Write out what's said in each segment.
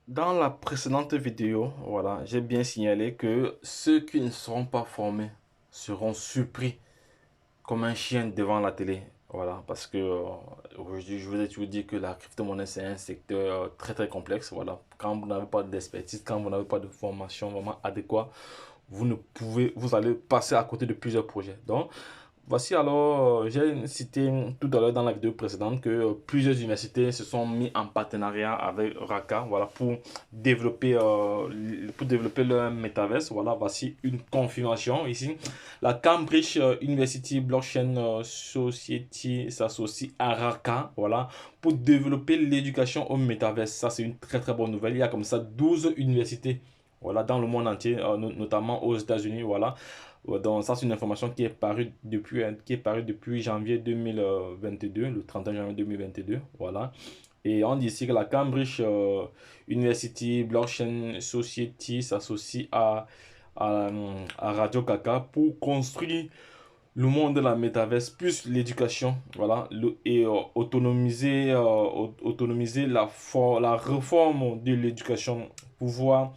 Dans la précédente vidéo, voilà, j'ai bien signalé que ceux qui ne seront pas formés seront surpris comme un chien devant la télé. Voilà, parce que aujourd'hui, je vous ai toujours dit que la crypto-monnaie, c'est un secteur très très complexe. Voilà, quand vous n'avez pas d'expertise, quand vous n'avez pas de formation vraiment adéquate, vous allez passer à côté de plusieurs projets. Donc, voici alors, j'ai cité tout à l'heure dans la vidéo précédente que plusieurs universités se sont mis en partenariat avec Raka, voilà, pour développer leur metaverse. Voilà, voici une confirmation ici. La Cambridge University Blockchain Society s'associe à Raka, voilà, pour développer l'éducation au metaverse. Ça, c'est une très très bonne nouvelle. Il y a comme ça 12 universités, voilà, dans le monde entier, notamment aux États-Unis, voilà. Donc ça, c'est une information qui est parue depuis janvier 2022, le 31 janvier 2022, voilà. Et on dit ici que la Cambridge University Blockchain Society s'associe à Radio Kaka pour construire le monde de la métaverse, plus l'éducation, voilà, et autonomiser la réforme de l'éducation, pouvoir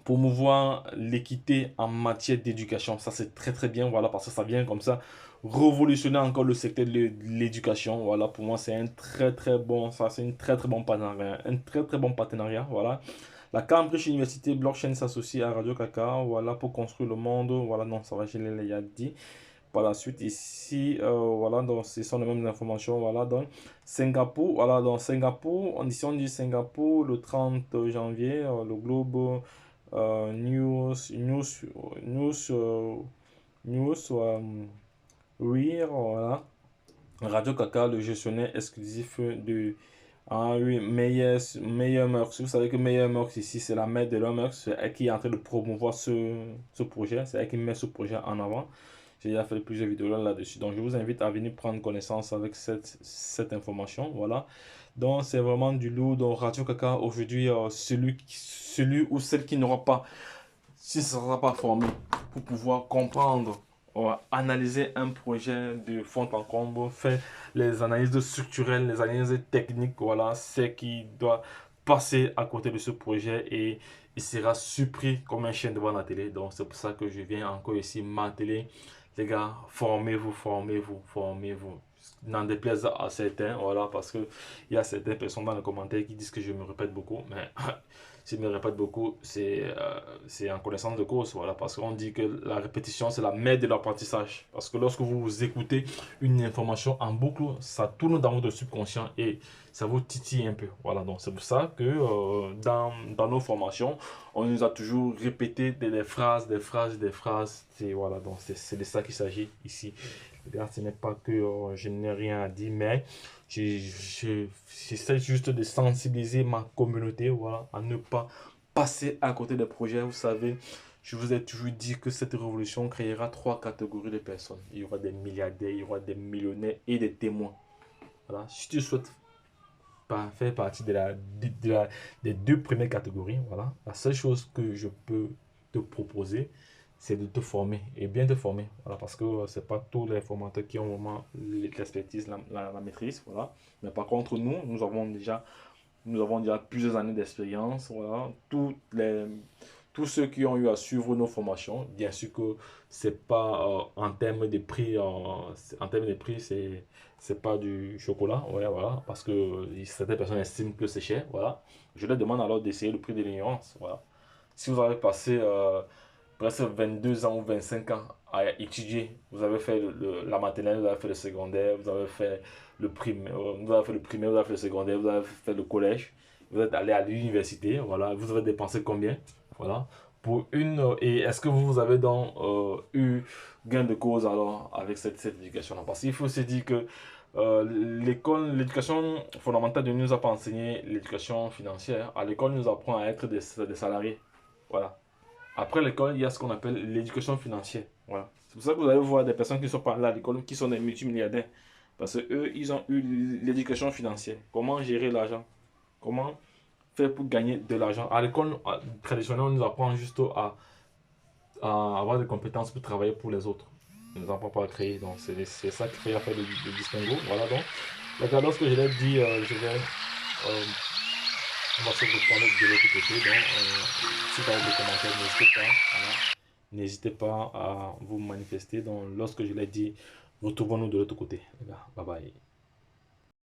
promouvoir l'équité en matière d'éducation. Ça, c'est très très bien, voilà, parce que ça vient comme ça révolutionner encore le secteur de l'éducation. Voilà, pour moi, c'est un très très bon, ça, c'est une très très bon partenariat, un très très bon partenariat, voilà. La Cambridge University Blockchain s'associe à Radio Kaka, voilà, pour construire le monde, voilà, non, ça va, je l'ai déjà dit. Par la suite, ici, voilà, donc ce sont les mêmes informations, voilà, donc Singapour, voilà, dans Singapour, on dit Singapour, le 30 janvier, le Globe News, News, Rire, voilà. Radio Kaka, le gestionnaire exclusif de. Ah oui, Meilleur Merx. Vous savez que Meilleur Merx ici, c'est la mère de l'Homex. C'est elle qui est en train de promouvoir ce projet. C'est elle qui met ce projet en avant. J'ai déjà fait plusieurs vidéos là-dessus. Donc, je vous invite à venir prendre connaissance avec cette information. Voilà. Donc, c'est vraiment du lourd. Donc, Radio Kaka, aujourd'hui, celui ou celle qui n'aura pas, si ça ne sera pas formé pour pouvoir comprendre, analyser un projet de fond en comble, faire les analyses structurelles, les analyses techniques, voilà, c'est qui doit passer à côté de ce projet et il sera surpris comme un chien devant la télé. Donc c'est pour ça que je viens encore ici marteler. Les gars, formez-vous, formez-vous, formez-vous. N'en déplaise à certains, voilà, parce que il y a certaines personnes dans les commentaires qui disent que je me répète beaucoup, mais si je me répète beaucoup, c'est en connaissance de cause, voilà, parce qu'on dit que la répétition, c'est la mère de l'apprentissage. Parce que lorsque vous écoutez une information en boucle, ça tourne dans votre subconscient et ça vous titille un peu. Voilà, donc c'est pour ça que dans nos formations, on nous a toujours répété des phrases, des phrases, des phrases. Et voilà, donc c'est de ça qu'il s'agit ici. Regarde, ce n'est pas que je n'ai rien à dire, mais j'essaie juste de sensibiliser ma communauté, voilà, à ne pas passer à côté des projets. Vous savez, je vous ai toujours dit que cette révolution créera trois catégories de personnes. Il y aura des milliardaires, il y aura des millionnaires et des témoins. Voilà. Si tu souhaites faire partie des deux premières catégories, voilà, la seule chose que je peux te proposer, c'est de te former et bien te former. Voilà, parce que c'est pas tous les formateurs qui ont vraiment l'expertise, la maîtrise. Voilà. Mais par contre, nous avons déjà plusieurs années d'expérience. Voilà. Tous ceux qui ont eu à suivre nos formations, bien sûr que c'est pas en termes de prix, en termes de prix, c'est pas du chocolat, ouais, voilà, parce que certaines personnes estiment que c'est cher, voilà. Je leur demande alors d'essayer le prix de l'ignorance, voilà. Si vous avez passé presque 22 ans ou 25 ans à étudier, vous avez fait la maternelle, vous avez fait le secondaire, vous avez fait le primaire, vous avez fait le primaire, vous avez fait le secondaire, vous avez fait le collège, vous êtes allé à l'université, voilà, vous avez dépensé combien, voilà, pour et est-ce que vous avez donc eu gain de cause alors avec cette éducation-là? Parce qu'il faut se dire que l'éducation fondamentale ne nous a pas enseigné l'éducation financière. À l'école, nous apprend à être des salariés. Voilà. Après l'école, il y a ce qu'on appelle l'éducation financière. Voilà. C'est pour ça que vous allez voir des personnes qui sont pas là à l'école, qui sont des multimilliardaires. Parce que eux, ils ont eu l'éducation financière. Comment gérer l'argent? Comment faire pour gagner de l'argent? À l'école traditionnelle, on nous apprend juste à avoir des compétences pour travailler pour les autres. On ne nous apprend pas à créer. Donc, c'est ça qui fait faire le distinguo. Voilà donc. Regardons ce que je l'ai dit. Je vais On va se reprendre de l'autre côté. Donc, si vous avez des commentaires, n'hésitez pas. Voilà. N'hésitez pas à vous manifester. Donc, lorsque je l'ai dit, retrouvons-nous de l'autre côté. Les gars, bye bye.